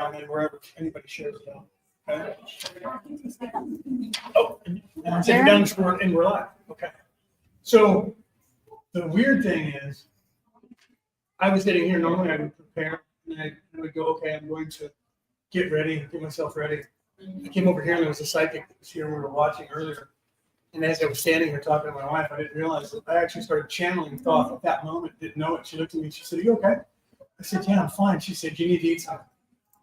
now and then wherever anybody shares it out. Okay. Oh, and sit down and we're live. Okay. So the weird thing is, I was sitting here. Normally, I would prepare and I would go, okay, I'm going to get ready, get myself ready. I came over here and there was a psychic that was here we were watching earlier. And as I was standing here talking to my wife, I didn't realize that I actually started channeling Thoth at that moment, didn't know it. She looked at me and she said, "Are you okay?" I said, "Yeah, I'm fine." She said, "You need to eat something."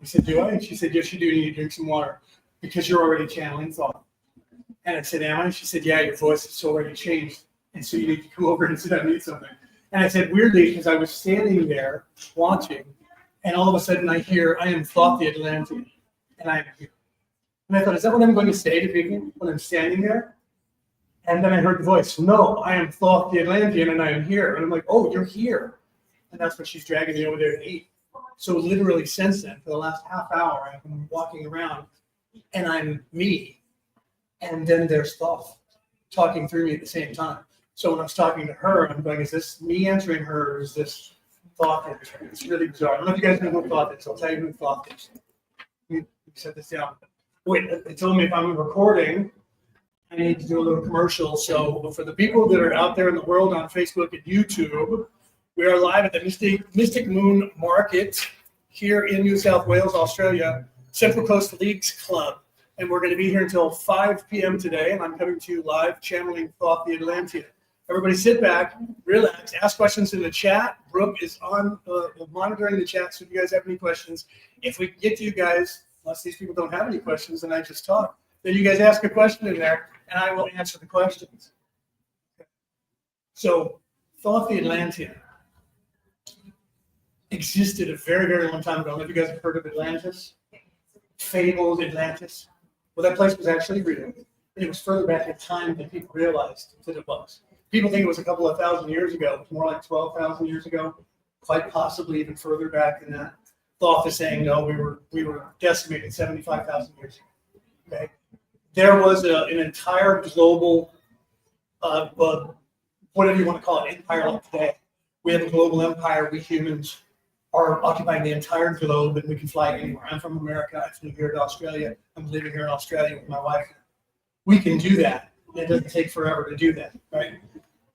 I said, "Do I?" And she said, "Yes, you do. You need to drink some water because you're already channeling Thoth." And I said, "Am I?" She said, "Yeah, your voice is already changed. And so you need to come over and sit down and eat something." And I said, weirdly, because I was standing there watching, and all of a sudden I hear, "I am Thoth the Atlantean, and I am here." And I thought, is that what I'm going to say to people when I'm standing there? And then I heard the voice, "No, I am Thoth the Atlantean, and I am here." And I'm like, "Oh, you're here." And that's when she's dragging me over there to eat. So literally since then, for the last half hour, I've been walking around, and I'm me. And then there's Thoth talking through me at the same time. So when I was talking to her, I'm going, is this me answering her, or is this Thoth answering? It's really bizarre. I don't know if you guys know who Thoth is. I'll tell you who Thoth is. Let me set this down. Wait, they told me if I'm recording, I need to do a little commercial. So for the people that are out there in the world on Facebook and YouTube, we are live at the Mystic Moon Market here in New South Wales, Australia, Central Coast Leagues Club. And we're going to be here until 5 p.m. today, and I'm coming to you live channeling Thoth the Atlantean. Everybody sit back, relax, ask questions in the chat. Brooke is on monitoring the chat, so if you guys have any questions, if we get to you guys, unless these people don't have any questions and I just talk, then you guys ask a question in there, and I will answer the questions. Okay. So Thoth the Atlantean existed a very, very long time ago. I don't know if you guys have heard of Atlantis, fabled Atlantis. Well, that place was actually real. And it was further back in time than people realized that it was. People think it was a couple of thousand years ago. It was more like 12,000 years ago, quite possibly even further back than that. Thoth is saying, no, we were decimated 75,000 years ago. Okay, there was an entire global, whatever you want to call it, empire like today. We have a global empire. We humans are occupying the entire globe, and we can fly anywhere. I'm from America. I flew here to Australia. I'm living here in Australia with my wife. We can do that. It doesn't take forever to do that, right?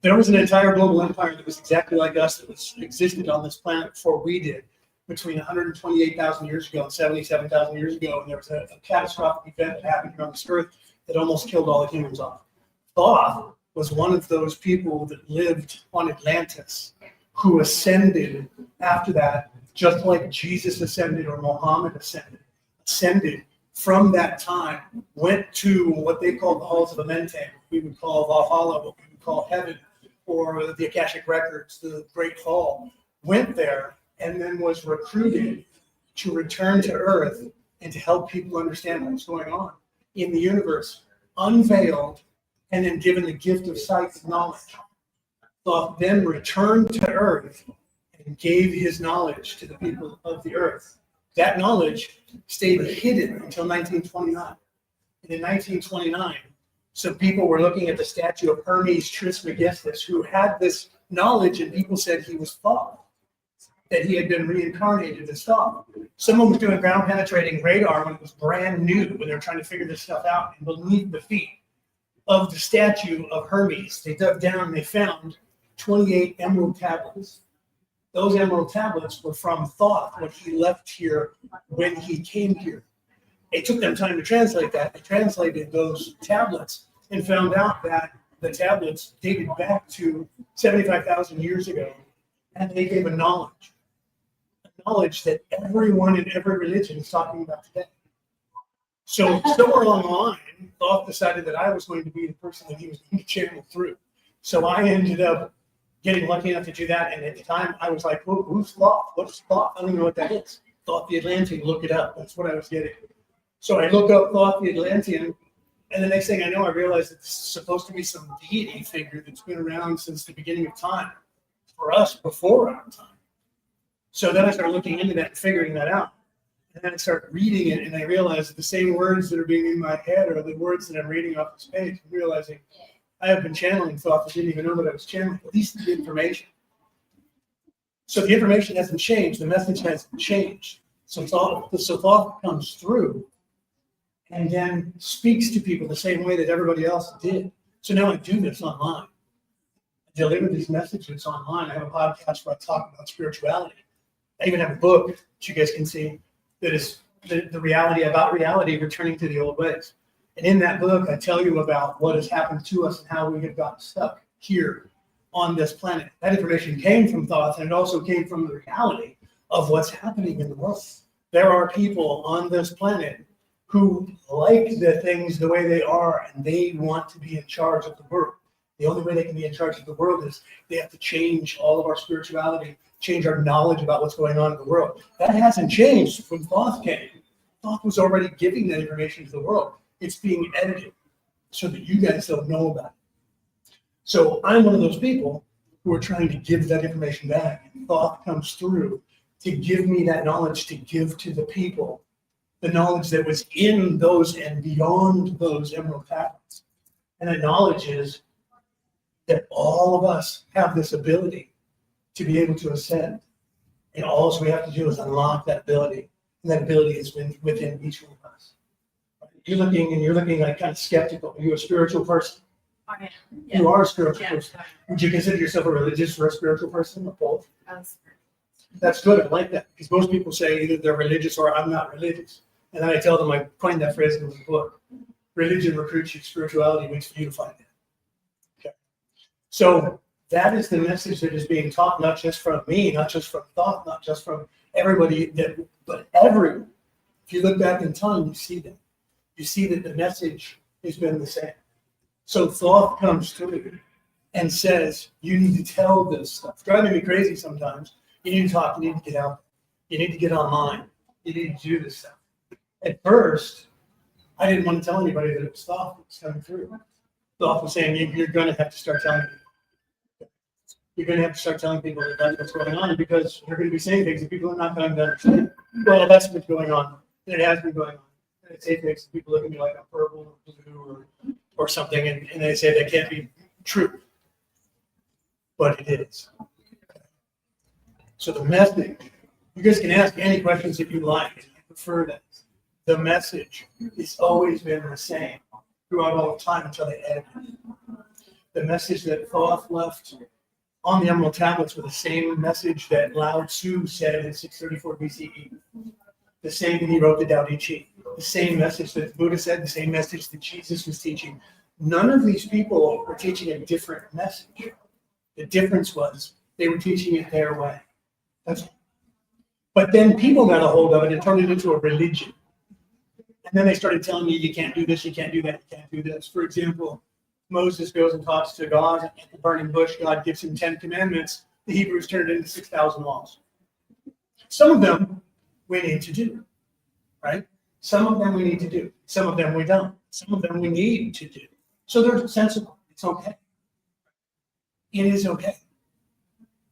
There was an entire global empire that was exactly like us, that existed on this planet before we did, between 128,000 years ago and 77,000 years ago, and there was a catastrophic event that happened here on this earth that almost killed all the humans off. Thoth was one of those people that lived on Atlantis, who ascended after that, just like Jesus ascended or Muhammad ascended from that time, went to what they call the halls of Atlantean, we would call Valhalla, what we would call heaven, or the Akashic Records, the Great Hall, went there and then was recruited to return to Earth and to help people understand what's going on in the universe, unveiled, and then given the gift of sight and knowledge. Thoth then returned to Earth and gave his knowledge to the people of the Earth. That knowledge stayed hidden until 1929. And in 1929, some people were looking at the statue of Hermes Trismegistus, who had this knowledge, and people said he was Thoth, that he had been reincarnated as Thoth. Someone was doing ground-penetrating radar when it was brand new, when they were trying to figure this stuff out, and beneath the feet of the statue of Hermes, they dug down and they found 28 emerald tablets. Those emerald tablets were from Thoth, what he left here when he came here. It took them time to translate that. They translated those tablets and found out that the tablets dated back to 75,000 years ago, and they gave a knowledge that everyone in every religion is talking about today. So somewhere along the line, Thoth decided that I was going to be the person that he was going to channel through. So I ended up getting lucky enough to do that, and at the time I was like, who's Thoth? What's Thoth? I don't even know what that is. Thoth the Atlantean, look it up. That's what I was getting. So I look up Thoth the Atlantean, and the next thing I know, I realized that this is supposed to be some deity figure that's been around since the beginning of time, for us, before our time. So then I started looking into that and figuring that out. And then I started reading it, and I realized that the same words that are being in my head are the words that I'm reading off this page. I'm realizing I have been channeling Thoth. I didn't even know that I was channeling, at least the information. So the information hasn't changed. The message hasn't changed. So Thoth comes through and then speaks to people the same way that everybody else did. So now I do this online. I deliver these messages online. I have a podcast where I talk about spirituality. I even have a book that you guys can see that is the reality about reality returning to the old ways. And in that book, I tell you about what has happened to us and how we have gotten stuck here on this planet. That information came from Thoth, and it also came from the reality of what's happening in the world. There are people on this planet who like the things the way they are, and they want to be in charge of the world. The only way they can be in charge of the world is they have to change all of our spirituality, change our knowledge about what's going on in the world. That hasn't changed when Thoth came. Thoth was already giving that information to the world. It's being edited so that you guys don't know about it. So I'm one of those people who are trying to give that information back. And Thoth comes through to give me that knowledge to give to the people, the knowledge that was in those and beyond those emerald tablets. And that knowledge is that all of us have this ability to be able to ascend. And all we have to do is unlock that ability. And that ability is within each one of us. You're looking like kind of skeptical. Are you a spiritual person? I am. Yeah. You are a spiritual person. Would you consider yourself a religious or a spiritual person, or both? That's good. I like that, because most people say either they're religious or I'm not religious. And then I tell them, I coined that phrase in the book. Religion recruits you, spirituality waits for you to find it. Okay. So that is the message that is being taught, not just from me, not just from Thoth, not just from everybody, but everyone. If you look back in time, you see that. You see that the message has been the same. So Thoth comes through and says, you need to tell this stuff. Driving me crazy sometimes. You need to talk. You need to get out. You need to get online. You need to do this stuff. At first, I didn't want to tell anybody that it was Thoth that was coming through. Thoth was saying, you're going to have to start telling people. You're going to have to start telling people that that's what's going on, because you're going to be saying things that people are not going to understand. Well, that's what's going on. And it has been going on. And I say things and people look at me like I'm purple or blue or something, and they say that can't be true. But it is. So the message, you guys can ask any questions if you like. I prefer that. The message has always been the same throughout all time until they edited it. The message that Thoth left on the Emerald Tablets was the same message that Lao Tzu said in 634 BCE. The same that he wrote the Tao Te Ching. The same message that Buddha said, the same message that Jesus was teaching. None of these people were teaching a different message. The difference was they were teaching it their way. That's all. But then people got a hold of it and turned it into a religion. And then they started telling you can't do this, you can't do that, you can't do this. For example, Moses goes and talks to God at the burning bush. God gives him 10 commandments. The Hebrews turned it into 6,000 laws. Some of them we need to do, right? Some of them we need to do. Some of them we don't. Some of them we need to do. So they're sensible. It's okay. It is okay.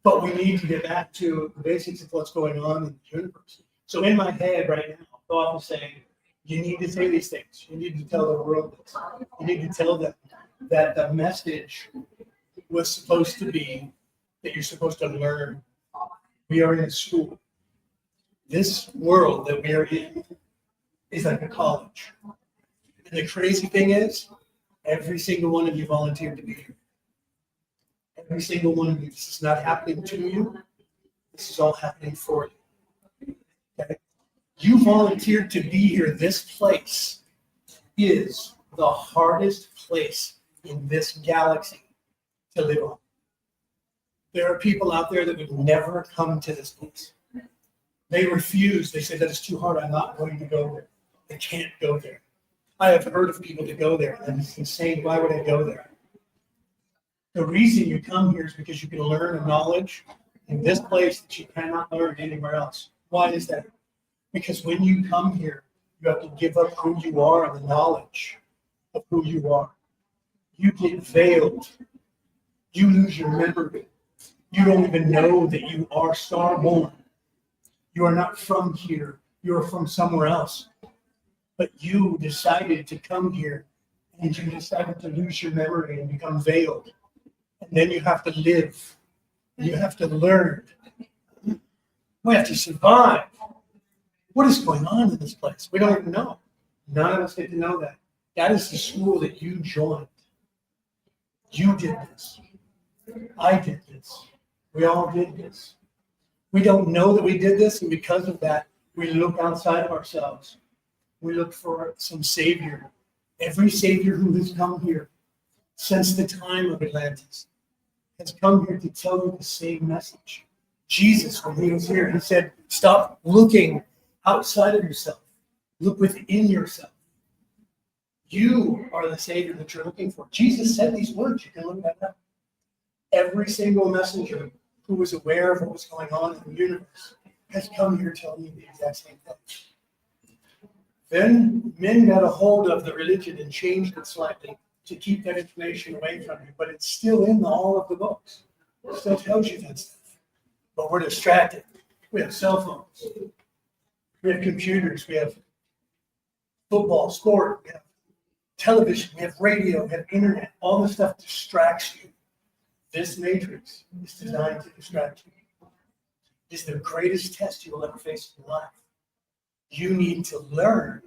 But we need to get back to the basics of what's going on in the universe. So in my head right now, Thoth is saying, you need to say these things. You need to tell the world this. You need to tell them that the message was supposed to be that you're supposed to learn. We are in a school. This world that we are in is like a college. And the crazy thing is, every single one of you volunteered to be here. Every single one of you. This is not happening to you. This is all happening for you. Okay? You volunteered to be here. This place is the hardest place in this galaxy to live on. There are people out there that would never come to this place. They refuse. They say that is too hard. I'm not going to go there. I can't go there. I have heard of people that go there, and it's insane. Why would I go there? The reason you come here is because you can learn a knowledge in this place that you cannot learn anywhere else. Why is that? Because when you come here, you have to give up who you are and the knowledge of who you are. You get veiled. You lose your memory. You don't even know that you are starborn. You are not from here. You are from somewhere else. But you decided to come here, and you decided to lose your memory and become veiled. And then you have to live. You have to learn. We have to survive. What is going on in this place? We don't even know. None of us get to know that. That is the school that you joined. You did this. I did this. We all did this. We don't know that we did this, and because of that, we look outside of ourselves. We look for some savior. Every savior who has come here since the time of Atlantis has come here to tell you the same message. Jesus, when he was here, he said, stop looking outside of yourself. Look within yourself. You are the savior that you're looking for. Jesus said these words. You can look that up. Every single messenger who was aware of what was going on in the universe has come here telling you the exact same thing. Then men got a hold of the religion and changed it slightly to keep that information away from you, but it's still in all of the books. It still tells you that stuff. But we're distracted. We have cell phones. We have computers. We have football, sport. We have television. We have radio. We have internet. All this stuff distracts you. This matrix is designed to distract you. It's the greatest test you will ever face in life. You need to learn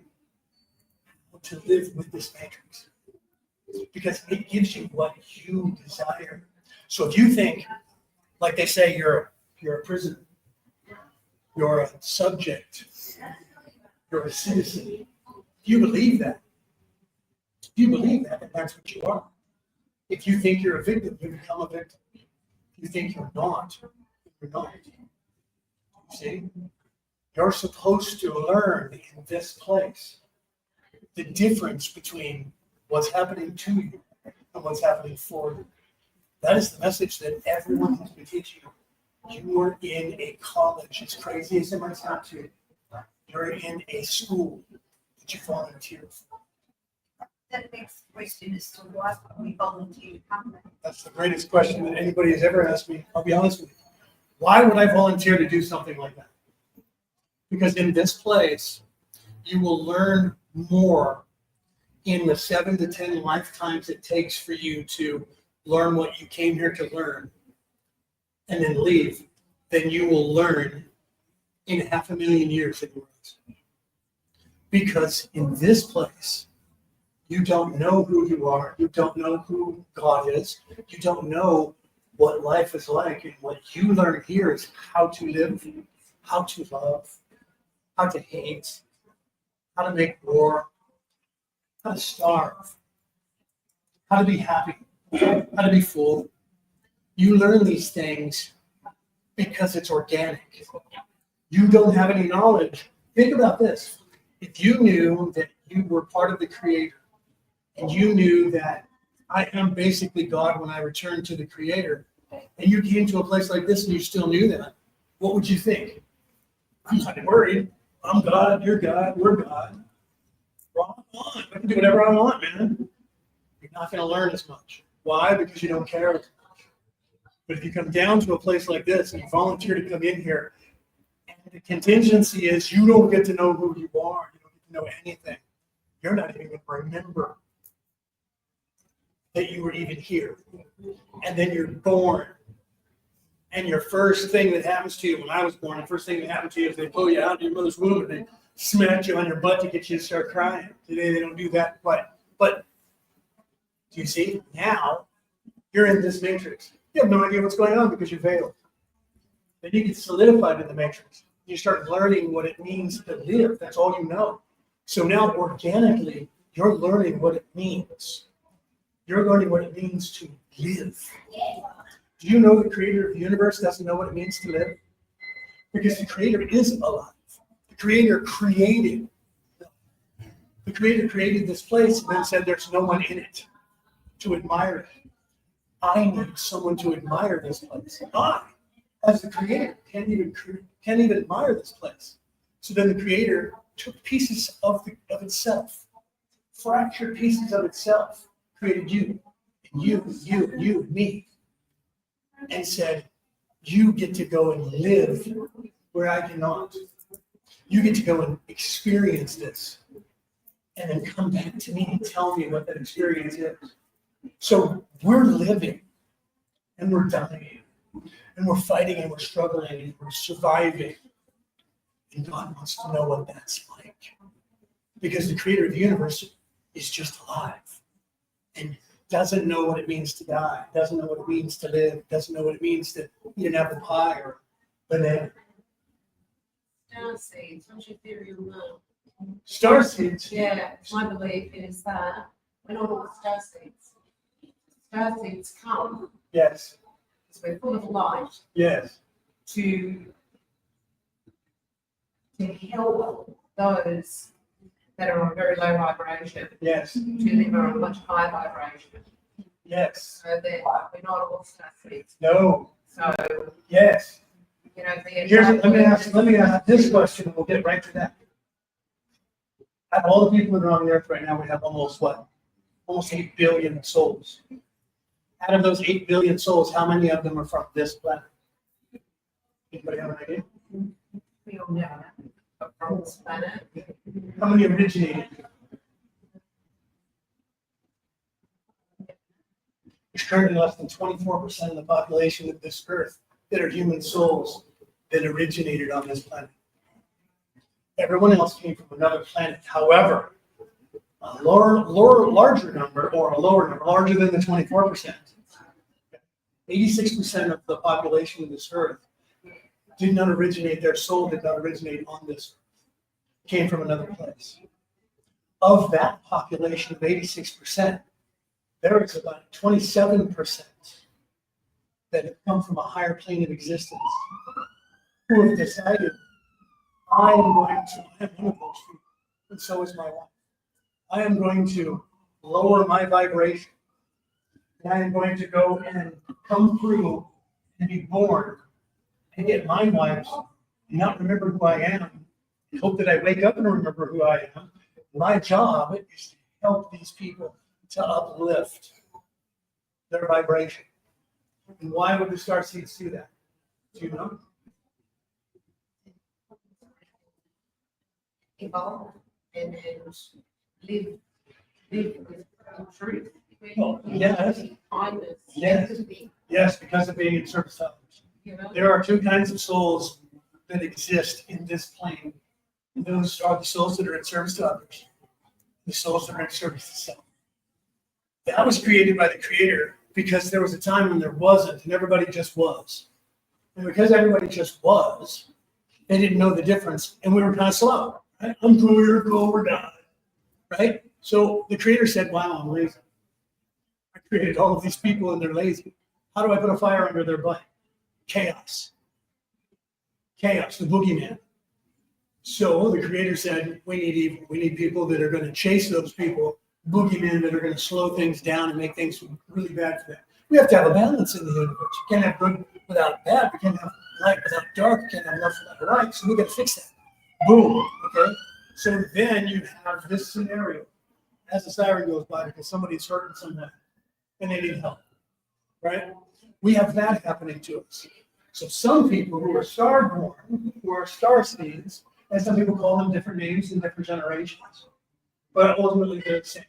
how to live with this matrix because it gives you what you desire. So if you think, like they say, you're a prisoner, you're a subject, you're a citizen, if you believe that, then that's what you are. If you think you're a victim, you become a victim. If you think you're not, you're not. You see? You're supposed to learn in this place the difference between what's happening to you and what's happening for you. That is the message that everyone has been teaching you. You are in a college, as crazy as it might sound to you. You're in a school that you volunteer for. The next question is to what we volunteer to come with. That's the greatest question that anybody has ever asked me. I'll be honest with you. Why would I volunteer to do something like that? Because in this place, you will learn more in the 7 to 10 lifetimes it takes for you to learn what you came here to learn and then leave than you will learn in 500,000 years anywhere else. Because in this place, you don't know who you are. You don't know who God is. You don't know what life is like. And what you learn here is how to live, how to love, how to hate, how to make war, how to starve, how to be happy, how to be full. You learn these things because it's organic. You don't have any knowledge. Think about this. If you knew that you were part of the Creator, and you knew that I am basically God when I return to the Creator, and you came to a place like this and you still knew that, what would you think? I'm not worried. I'm God, you're God, we're God. Wrong on. I can do whatever I want, man. You're not going to learn as much. Why? Because you don't care as much. But if you come down to a place like this and you volunteer to come in here, and the contingency is you don't get to know who you are, you don't get to know anything. You're not even going to remember that you were even here. And then you're born. And your first thing that happens to you, when I was born, the first thing that happened to you is they pull you out of your mother's womb and they smack you on your butt to get you to start crying. Today they don't do that. But do you see? Now you're in this matrix. You have no idea what's going on because you're veiled. Then you get solidified in the matrix. You start learning what it means to live. That's all you know. So now organically, you're learning what it means. You're learning what it means to live. Do you know the Creator of the universe doesn't know what it means to live? Because the Creator is alive. The Creator created. The Creator created this place and then said there's no one in it to admire it. I need someone to admire this place. I, as the Creator, can't even admire this place. So then the Creator took pieces of itself, fractured pieces of itself, created you, and you, and me, and said, you get to go and live where I cannot. You get to go and experience this, and then come back to me and tell me what that experience is. So we're living, and we're dying, and we're fighting, and we're struggling, and we're surviving. And God wants to know what that's like. Because the creator of the universe is just alive and doesn't know what it means to die, doesn't know what it means to live, doesn't know what it means to eat an apple pie or banana. Star seeds, what's your theory on that? Star seeds. Yeah, my belief is that when all the star seeds come, Yes. because we're full of light, Yes. to help those that are on very low vibration Yes. to live on a much higher vibration. Yes. So that we're not all star seeds. No. So, Yes. you know, Let me ask this question, and we'll get right to that. Out of all the people that are on the earth right now, we have almost what? Almost 8 billion souls. Out of those 8 billion souls, how many of them are from this planet? Anybody have an idea? we all know from this planet. How many originated? There's currently less than 24% of the population of this earth that are human souls that originated on this planet. Everyone else came from another planet. However, a larger number, or a lower number, larger than the 24%, 86% of the population of this earth did not originate, their soul did not originate on this earth. Came from another place. Of that population of 86%, there is about 27% that have come from a higher plane of existence who have decided, I am one of those people, and so is my wife. I am going to lower my vibration, and I am going to go and come through and be born and get mind wipes and not remember who I am, and hope that I wake up and remember who I am. My job is to help these people to uplift their vibration. And why would the star seeds do that? Do you know? Evolve and live with truth. Oh, yes. Kindness. Yes. Empathy, Yes, because of being in service to others. you know? There are two kinds of souls that exist in this plane. Those are the souls that are in service to others, the souls that are in service to self. That was created by the Creator because there was a time when there wasn't, and everybody just was. And because everybody just was, they didn't know the difference, and we were kind of slow. Right? I'm cool, you're cool, we're done. Right? So the Creator said, wow, I'm lazy. I created all of these people and they're lazy. How do I put a fire under their butt? Chaos. Chaos, the boogeyman. So the Creator said, we need evil. We need people that are going to chase those people, boogeymen that are going to slow things down and make things really bad for them. We have to have a balance in the universe. You can't have good without bad. We can't have light without dark. We can't have left without right. So we got to fix that. Boom. Okay. So then you have this scenario as the siren goes by because somebody's hurting someone and they need help. Right? We have that happening to us. So some people who are star-born, who are star seeds, and some people call them different names in different generations, but ultimately they're the same.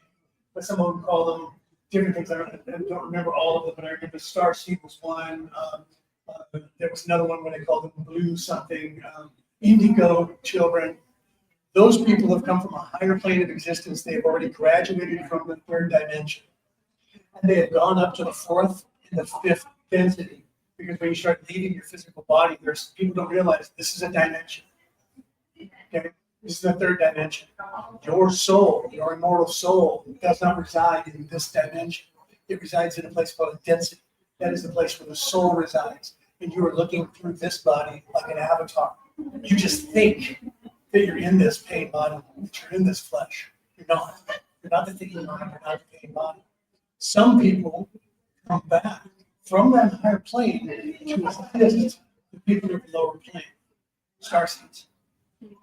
But some of them call them different things. I don't remember all of them, but I remember star seed was one. There was another one when they called them blue something, indigo children. Those people have come from a higher plane of existence. They've already graduated from the third dimension. And they have gone up to the fourth and the fifth density. Because when you start leaving your physical body, there's people don't realize this is a dimension. Okay? This is the third dimension. Your soul, your immortal soul, does not reside in this dimension. It resides in a place called a density. That is the place where the soul resides. And you are looking through this body like an avatar. You just think that you're in this pain body, that you're in this flesh. You're not. You're not the thinking mind, you're not the pain body. Some people come back from that higher plane to assist the people of the lower plane, star seeds.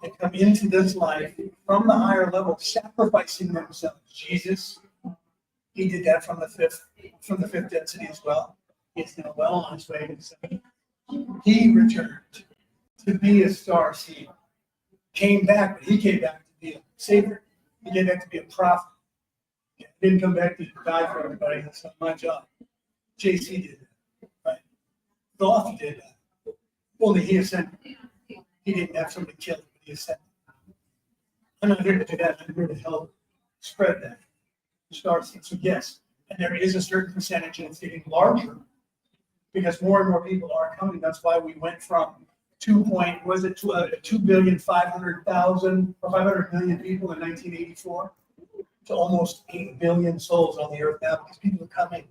They come into this life from the higher level, sacrificing themselves. Jesus, he did that from the fifth density as well. He's now well on his way to the seventh. He returned to be a star seed. Came back, but he came back to be a savior. He came back to be a prophet. He didn't come back to die for everybody. That's not my job. JC did that. Right? Thoth did that. Only he ascended. He didn't have somebody kill him, but he ascended. I'm not here to do that. I'm here to help spread that. So yes, and there is a certain percentage, and it's getting larger because more and more people are coming. That's why we went from 2,500,000 or 500 million people in 1984 to almost 8 billion souls on the earth now because people are coming.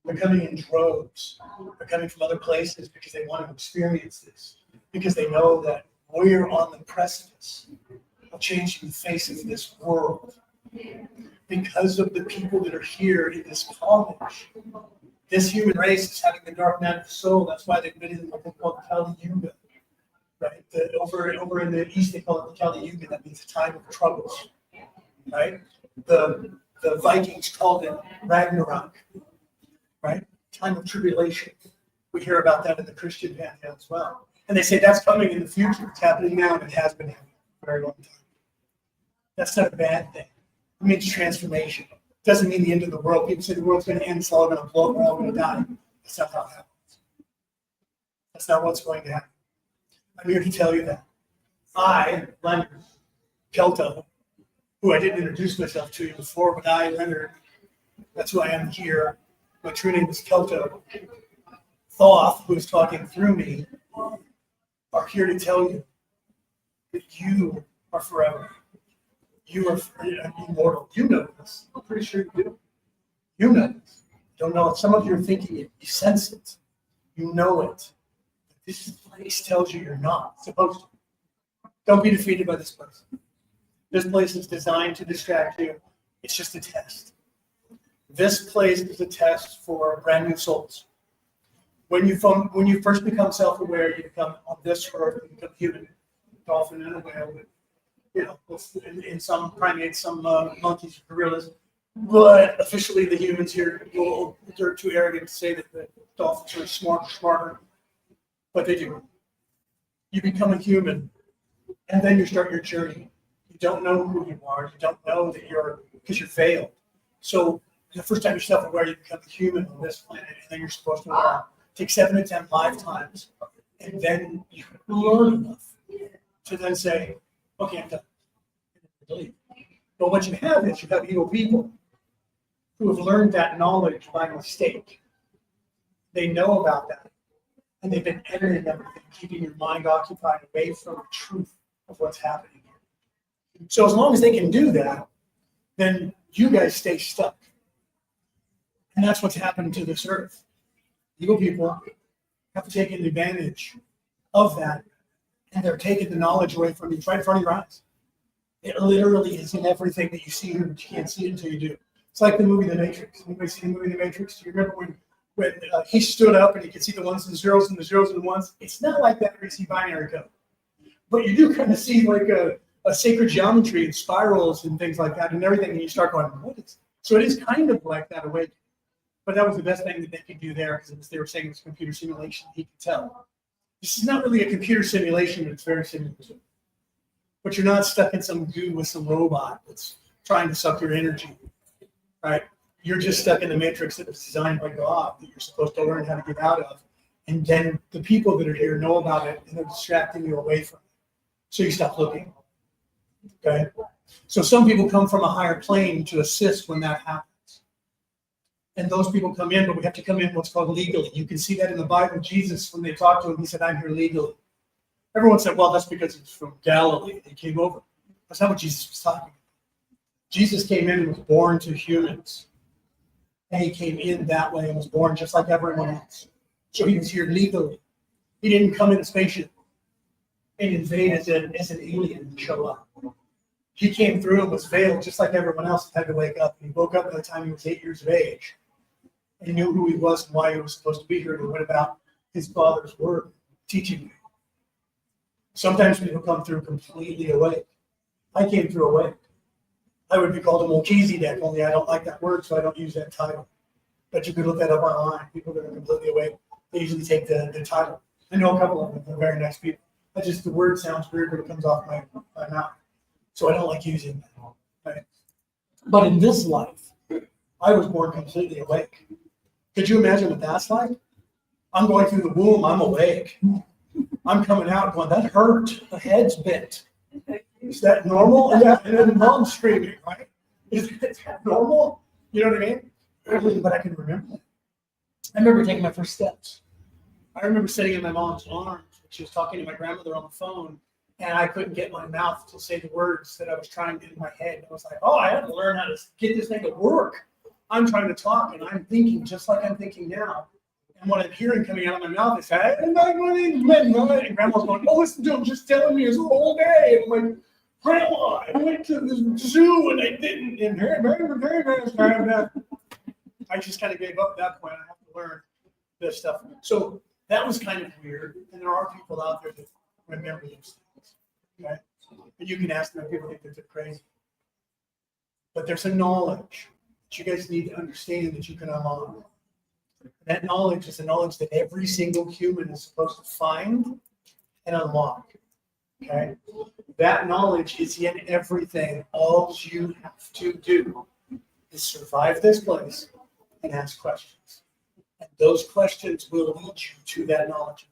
They're coming in droves. They're coming from other places because they want to experience this, because they know that we're on the precipice of changing the face of this world. Because of the people that are here in this college, this human race is having the dark night of the soul. That's why they've been in what they call Kali Yuga. Right? Over in the East, they call it the Kali Yuga. That means a time of troubles. Right? The Vikings called it Ragnarok. Right? Time of tribulation. We hear about that in the Christian pantheon as well. And they say that's coming in the future. It's happening now, and it has been happening for a very long time. That's not a bad thing. It means transformation. It doesn't mean the end of the world. People say the world's going to end, it's all going to blow up, we're all going to die. That's not how it happens. That's not what's going to happen. I'm here to tell you that. I, Leonard Kelto, who I didn't introduce myself to you before, but I, Leonard, that's who I am here. My true name is Kelto. Thoth, who is talking through me, are here to tell you that you are forever. You are immortal. You know this. I'm pretty sure you do. You know this. You don't know it. Some of you are thinking it. You sense it. You know it. This place tells you you're not supposed to. Don't be defeated by this place. This place is designed to distract you. It's just a test. This place is a test for brand new souls. When you first become self-aware, you become on this earth, you become human, dolphin and a whale. In some primates, some monkeys, gorillas, but officially the humans here, they're too arrogant to say that the dolphins are smarter, but they do. You become a human, and then you start your journey. You don't know who you are. You don't know that because you're veiled. So the first time you're self-aware, you become a human on this planet, and then you're supposed to learn. Take 7 to 10 lifetimes, and then you learn enough to then say, okay, I'm done. But what you have is you have evil people who have learned that knowledge by mistake. They know about that. And they've been editing everything, keeping your mind occupied away from the truth of what's happening here. So as long as they can do that, then you guys stay stuck. And that's what's happened to this earth. Evil people have taken advantage of that, and they're taking the knowledge away from you. It's right in front of your eyes. It literally is in everything that you see here, but you can't see it until you do. It's like the movie The Matrix. Anybody seen the movie The Matrix? Do you remember when he stood up and you could see the ones and the zeros and the zeros and the ones? It's not like that when you see binary code. But you do kind of see like a sacred geometry and spirals and things like that and everything, and you start going, what is it? So it is kind of like that awakening. But that was the best thing that they could do there, because they were saying it was computer simulation. He could tell. This is not really a computer simulation, but it's very similar to it. But you're not stuck in some goo with some robot that's trying to suck your energy, right? You're just stuck in the matrix that was designed by God that you're supposed to learn how to get out of. And then the people that are here know about it, and they're distracting you away from it. So you stop looking, okay? So some people come from a higher plane to assist when that happens. And those people come in, but we have to come in what's called legally. You can see that in the Bible. Jesus, when they talked to him, he said, I'm here legally. Everyone said, well, that's because it's from Galilee. They came over. That's not what Jesus was talking about. Jesus came in and was born to humans. And he came in that way and was born just like everyone else. So he was here legally. He didn't come in a spaceship and invade as an alien and show up. He came through and was veiled just like everyone else and had to wake up. And he woke up by the time he was 8 years of age. He knew who he was and why he was supposed to be here, and went about his Father's word, teaching you. Sometimes people come through completely awake. I came through awake. I would be called a Melchizedek, only I don't like that word, so I don't use that title. But you could look that up online. People that are completely awake, they usually take the title. I know a couple of them. They're very nice people. The word sounds weird when it comes off my mouth. So I don't like using that. Right? But in this life, I was born completely awake. Could you imagine what that's like? I'm going through the womb, I'm awake. I'm coming out going, that hurt. The head's bent. Is that normal? Yeah. And then mom's screaming, right? Is that normal? You know what I mean? But I can remember that. I remember taking my first steps. I remember sitting in my mom's arms. She was talking to my grandmother on the phone, and I couldn't get my mouth to say the words that I was trying to in my head. I was like, oh, I had to learn how to get this thing to work. I'm trying to talk, and I'm thinking just like I'm thinking now. And what I'm hearing coming out of my mouth is, hey, and Grandma's going, oh, listen to him just telling me his whole day. And I'm like, Grandma, I went to the zoo and I didn't. And I just kind of gave up at that point. I have to learn this stuff. So that was kind of weird. And there are people out there that remember these things. Okay? And you can ask them, people think that they're crazy. But there's a knowledge that you guys need to understand that you can unlock. That knowledge is a knowledge that every single human is supposed to find and unlock. Okay? That knowledge is in everything. All you have to do is survive this place and ask questions. And those questions will lead you to that knowledge.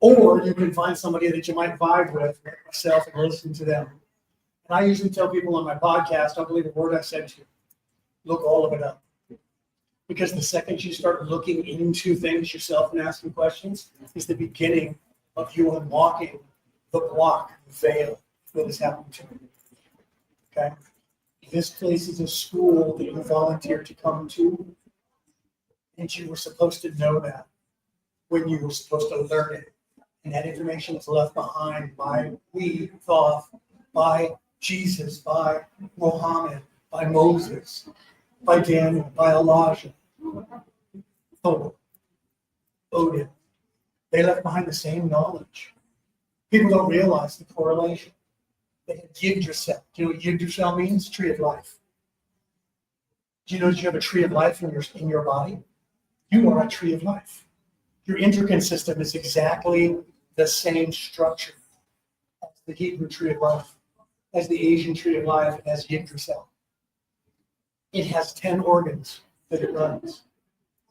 Or you can find somebody that you might vibe with, like myself, and listen to them. And I usually tell people on my podcast, don't believe a word I said to you. Look all of it up. Because the second you start looking into things yourself and asking questions is the beginning of you unlocking the block, the veil that is happening to you. Okay? This place is a school that you volunteered to come to, and you were supposed to know that when you were supposed to learn it. And that information was left behind by Thoth, by Jesus, by Muhammad, by Moses, by Daniel, by Elijah, Odin. They left behind the same knowledge. People don't realize the correlation. They had Yggdrasil. Do you know what Yggdrasil means? Tree of life. Do you know that you have a tree of life in your body? You are a tree of life. Your endocrine system is exactly the same structure as the Hebrew tree of life, as the Asian tree of life, as Yggdrasil. It has 10 organs that it runs.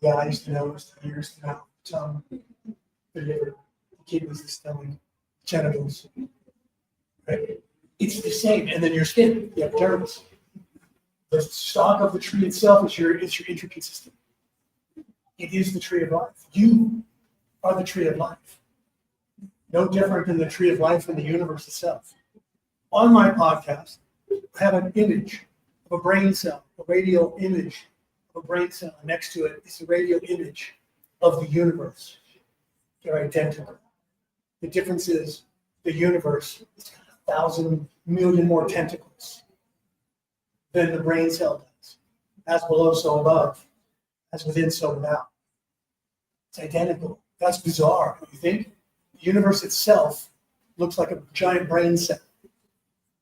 The eyes, the nose, the ears, the mouth, the tongue, the liver, the kidneys, the stomach, genitals. Right? It's the same. And then your skin, the epidermis. The stalk of the tree itself is your endocrine system. It is the tree of life. You are the tree of life. No different than the tree of life in the universe itself. On my podcast, I have an image of a brain cell, a radial image of a brain cell. Next to it is a radial image of the universe. They're identical. The difference is the universe has got 1,000 million more tentacles than the brain cell does. As below, so above. As within, so without. It's identical. That's bizarre. You think? The universe itself looks like a giant brain cell.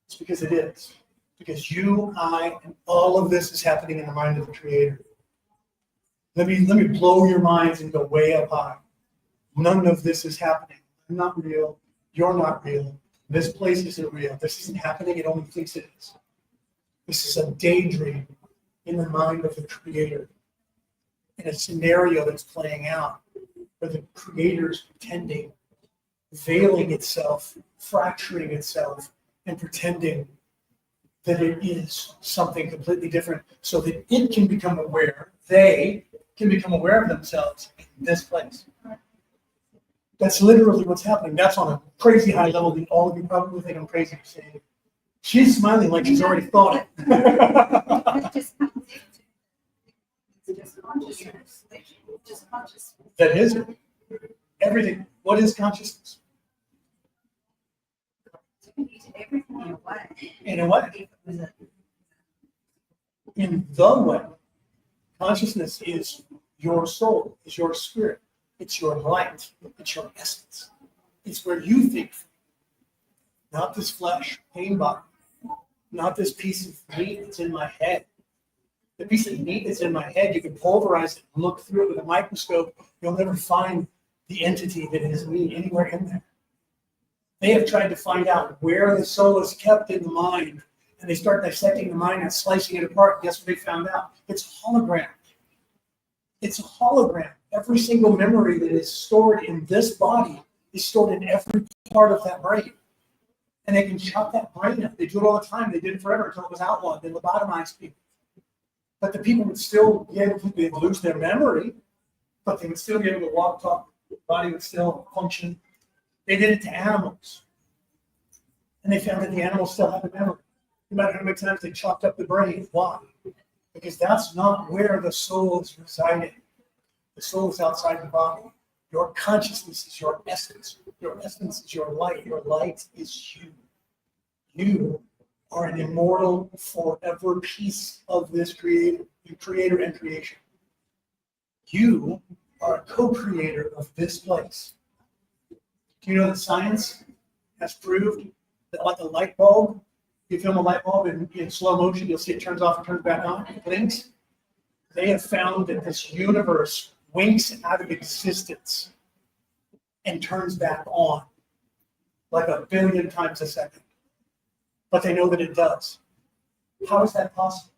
It's because it is. Because you, I, and all of this is happening in the mind of the Creator. Let me blow your minds and go way up high. None of this is happening. I'm not real. You're not real. This place isn't real. This isn't happening. It only thinks it is. This is a daydream in the mind of the Creator. In a scenario that's playing out where the Creator is pretending, veiling itself, fracturing itself, and pretending that it is something completely different so that it can become aware, they can become aware of themselves in this place. That's literally what's happening. That's on a crazy high level that all of you probably think I'm crazy for saying. She's smiling like she's already thought it. It's just consciousness. Just consciousness. That is it. Everything. What is consciousness? Everything in a way. In a way. In the way. Consciousness is your soul, is your spirit. It's your light. It's your essence. It's where you think. Not this flesh, pain body. Not this piece of meat that's in my head. The piece of meat that's in my head, you can pulverize it, look through it with a microscope. You'll never find the entity that is me anywhere in there. They have tried to find out where the soul is kept in the mind, and they start dissecting the mind and slicing it apart. Guess what they found out? It's a hologram. It's a hologram. Every single memory that is stored in this body is stored in every part of that brain. And they can shut that brain up. They do it all the time. They did it forever until it was outlawed. They lobotomized people. But the people would still be able to, they'd lose their memory, but they would still be able to walk, talk, the body would still function. They did it to animals. And they found that the animals still have a memory. No matter how many times they chopped up the brain. Why? Because that's not where the soul is residing. The soul is outside the body. Your consciousness is your essence. Your essence is your light. Your light is you. You are an immortal, forever piece of this creator and creation. You are a co-creator of this place. Do you know that science has proved that, like a light bulb, you film a light bulb in slow motion, you'll see it turns off and turns back on, it blinks. They have found that this universe winks out of existence and turns back on like 1 billion times a second. But they know that it does. How is that possible?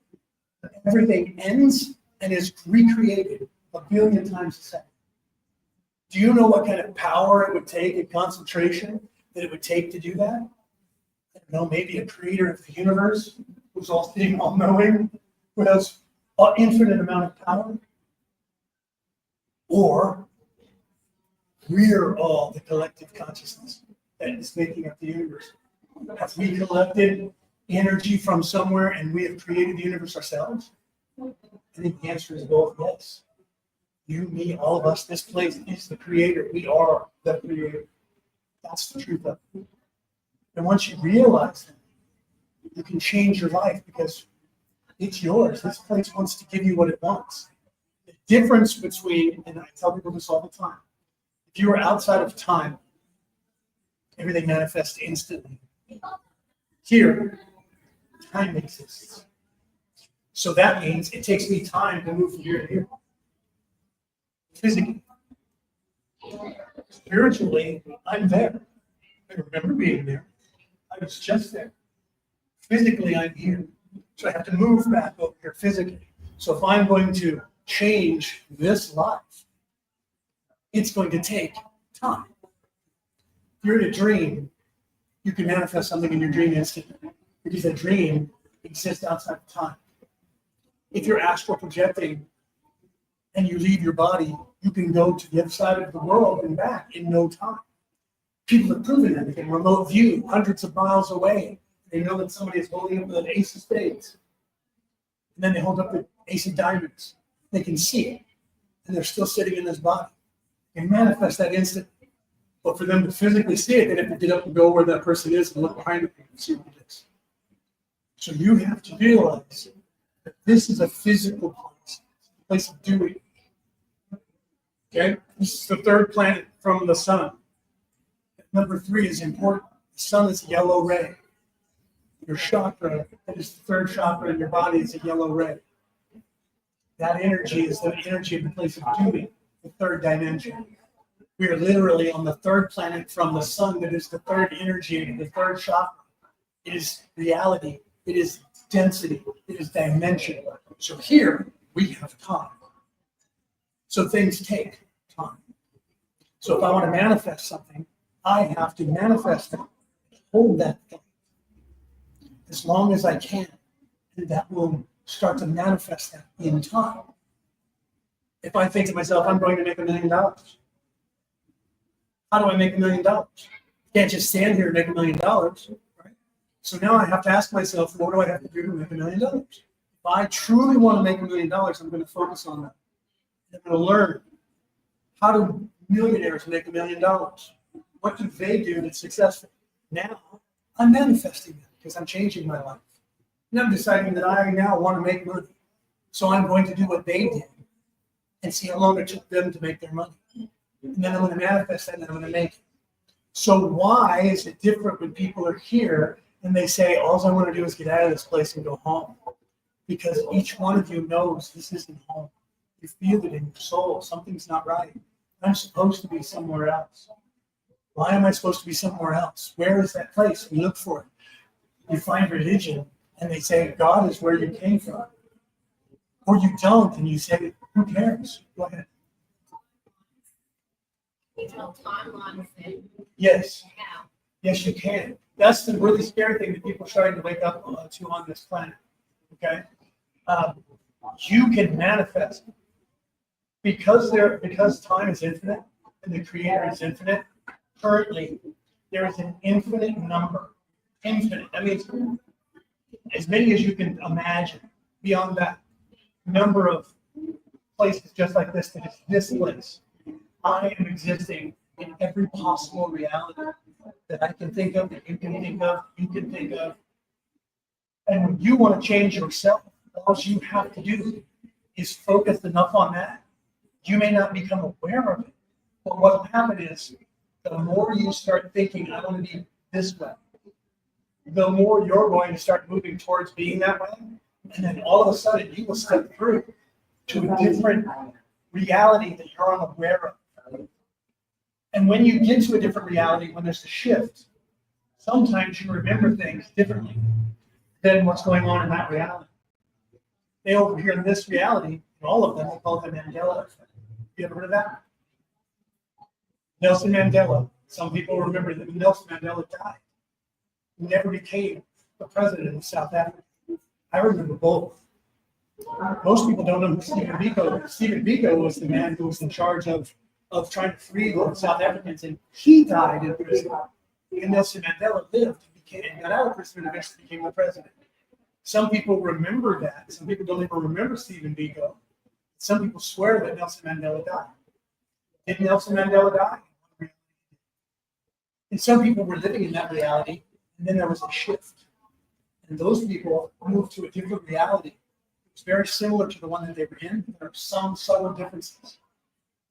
Everything ends and is recreated 1 billion times a second. Do you know what kind of power it would take and concentration that it would take to do that? I don't know, maybe a creator of the universe who's all seeing, all knowing, who has an infinite amount of power. Or we're all the collective consciousness that is making up the universe. Have we collected energy from somewhere and we have created the universe ourselves? I think the answer is both yes. You, me, all of us, this place is the creator. We are the creator. That's the truth of it. And once you realize that, you can change your life because it's yours. This place wants to give you what it wants. The difference between, and I tell people this all the time, if you are outside of time, everything manifests instantly. Here, time exists. So that means it takes me time to move from here to here. Physically. Spiritually, I'm there. I remember being there. I was just there. Physically, I'm here. So I have to move back over here physically. So if I'm going to change this life, it's going to take time. If you're in a dream, you can manifest something in your dream instantly because a dream exists outside of time. If you're astral projecting and you leave your body, you can go to the other side of the world and back in no time. People have proven that. They can remote view hundreds of miles away. They know that somebody is holding up an ace of spades. And then they hold up the ace of diamonds. They can see it. And they're still sitting in this body. They manifest that instantly. But for them to physically see it, they have to get up and go where that person is and look behind them and see what it is. So you have to realize that this is a physical place, a place of doing. Okay? This is the third planet from the sun. Number 3 is important. The sun is a yellow ray. Your chakra, that is the third chakra in your body, is a yellow ray. That energy is the energy of the place of doing, the third dimension. We are literally on the third planet from the sun that is the third energy, the third chakra. It is reality. It is density. It is dimension. So here we have time. So things take time. So if I want to manifest something, I have to manifest it. Hold that thing as long as I can. And that will start to manifest that in time. If I think to myself, I'm going to make $1 million. How do I make $1 million? Can't just stand here and make $1 million, right? So now I have to ask myself, what do I have to do to make $1 million? If I truly want to make $1 million, I'm going to focus on that. I'm going to learn, how do millionaires make $1 million? What do they do that's successful? Now I'm manifesting that because I'm changing my life. And I'm deciding that I now want to make money. So I'm going to do what they did and see how long it took them to make their money. And then I'm going to manifest that and I'm going to make it. So why is it different when people are here and they say, all I want to do is get out of this place and go home? Because each one of you knows this isn't home. You feel it in your soul. Something's not right. I'm supposed to be somewhere else. Why am I supposed to be somewhere else? Where is that place? We look for it. You find religion and they say, God is where you came from. Or you don't and you say, who cares? Go ahead. Digital timelines then. Yes, How? yes, you can. That's the really scary thing that people are starting to wake up to on this planet. Okay, you can manifest because time is infinite and the Creator is infinite. Currently, there is an infinite number. Infinite. That means as many as you can imagine. Beyond that number of places just like this that is this place. I am existing in every possible reality that I can think of, that you can think of, you can think of. And when you want to change yourself, all you have to do is focus enough on that. You may not become aware of it, but what will happen is the more you start thinking, I want to be this way, the more you're going to start moving towards being that way. And then all of a sudden, you will step through to a different reality that you're unaware of. And when you get to a different reality, when there's a shift, sometimes you remember things differently than what's going on in that reality. They over here in this reality, in all of them, they call it the Mandela effect. You ever heard of that? Nelson Mandela. Some people remember that Nelson Mandela died. He never became the president of South Africa. I remember both. Most people don't know who Stephen Biko is. Stephen Biko was the man who was in charge of trying to free the South Africans, and he died in prison. And Nelson Mandela lived and got out of prison and eventually became the president. Some people remember that. Some people don't even remember Stephen Biko. Some people swear that Nelson Mandela died. Did Nelson Mandela die? And some people were living in that reality, and then there was a shift. And those people moved to a different reality. It's very similar to the one that they were in. There are some subtle differences.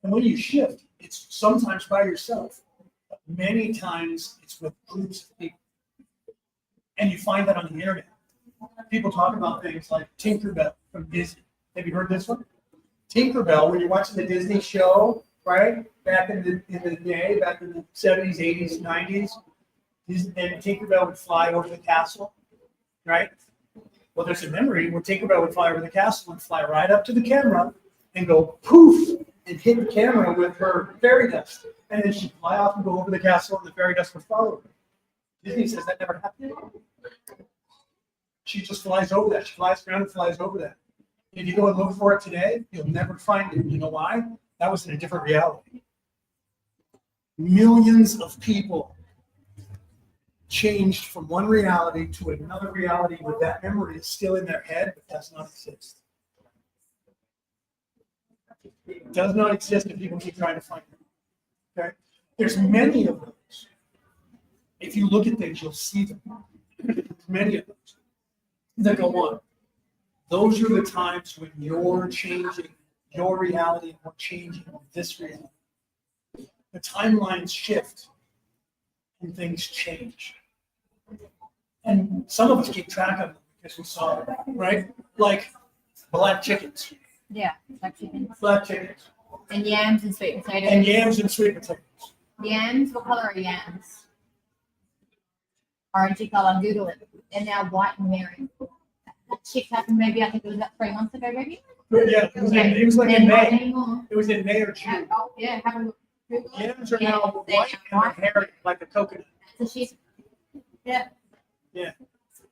And when you shift, it's sometimes by yourself, but many times it's with groups of people. And you find that on the internet. People talk about things like Tinkerbell from Disney. Have you heard this one? Tinkerbell, when you're watching the Disney show, right? Back in the day, back in the 70s, 80s, 90s, and Tinkerbell would fly over the castle, right? Well, there's a memory where Tinkerbell would fly over the castle and fly right up to the camera and go poof and hit the camera with her fairy dust. And then she'd fly off and go over the castle and the fairy dust would follow her. Disney says that never happened. She just flies over that. She flies around and flies over that. If you go and look for it today, you'll never find it. You know why? That was in a different reality. Millions of people changed from one reality to another reality where that memory is still in their head but does not exist. It does not exist if people keep trying to find it. Okay? There's many of those. If you look at things, you'll see them. There's many of those that go on. Those are the times when you're changing your reality and we're changing this reality. The timelines shift and things change. And some of us keep track of them because we saw it, right? Like black chickens. Yeah, like chickens. Black chickens. And yams and sweet potatoes. And yams and sweet potatoes. Yams, what color are yams? Orangey color, Google it. And now white and berry. That shift happened maybe, I think it was about 3 months ago, maybe? Yeah, it was like in May. It was in May or June. Oh, yeah, have a look. Yams are now white and hairy like a coconut. That's a shift. Yeah. Yeah.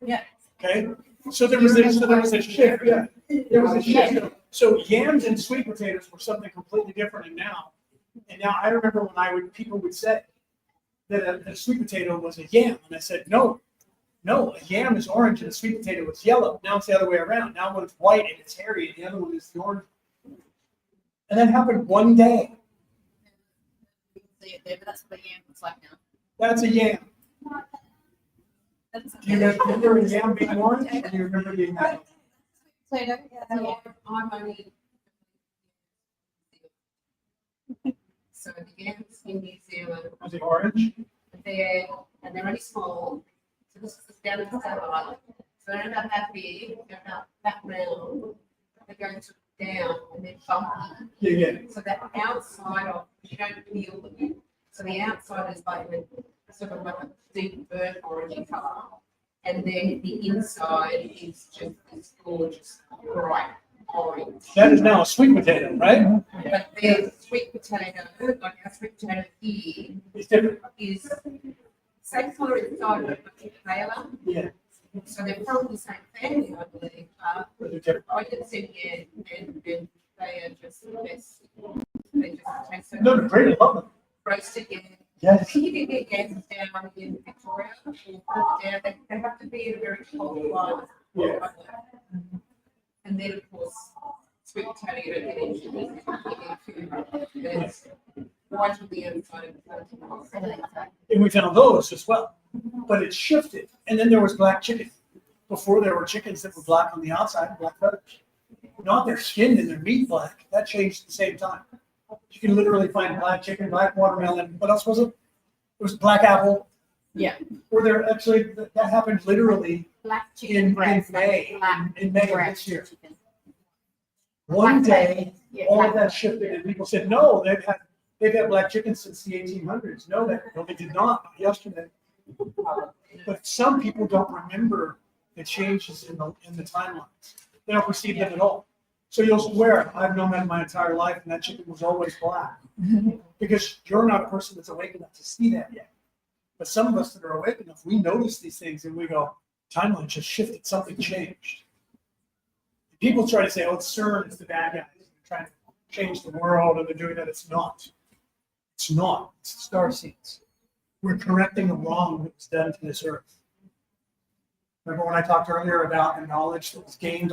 Yeah. Okay. So there was a shift. Yeah. There was a shift. So yams and sweet potatoes were something completely different, and now I remember when people would say that a sweet potato was a yam, and I said no, a yam is orange and a sweet potato is yellow. Now it's the other way around. Now one's white and it's hairy, and the other one is the orange. And that happened one day. See it there, but that's what a yam looks like now. That's a yam. Do you remember a yam being orange, or do you remember being yellow? Potato, yeah. I'm only. So the yams in New Zealand, Was it orange? they're only small. So this is down at the South Island. So they're about that big, they're about that round. They're going to down and then bumpy. Yeah. So the outside of, you don't peel them. So the outside is like sort of like a deep burnt orangey colour. And then the inside is just this gorgeous bright orange. That is now a sweet potato, right? But their sweet potato, like our sweet potato here, It's different. is same colour inside, but much paler. Yeah. So they're from the same family, I believe. But they're different. I can see it, and they are just the best. They just taste so No, they're great. I love them. roasted yam. Yes. You can get yams down in Victoria, or down, they have to be in a very cold climate. Yeah. And then, of course, sweet potato, you don't get into it's right on the inside of the And we found those as well. But it shifted. And then there was black chicken. Before there were chickens that were black on the outside and black feathers. Not their skin and their meat black. That changed at the same time. You can literally find black chicken, black watermelon. What else was it? It was black apple. Yeah. Were there actually, that happened literally Black in chicken breast. May. Black In May of breast this year. chicken. One Black day, Yeah, all black of that shifted and people said, no, they've had black chicken since the 1800s. No, they did not yesterday. But some people don't remember the changes in the timelines. They don't perceive them at all. So you'll swear, I've known that my entire life, and that chicken was always black. Because you're not a person that's awake enough to see that yet. But some of us that are awake enough, we notice these things and we go, timeline just shifted, something changed. People try to say, oh, it's CERN, it's the bad guys. They're trying to change the world, and they're doing that. It's not. It's not. It's the star seeds. We're correcting a wrong that was done to this earth. Remember when I talked earlier about the knowledge that was gained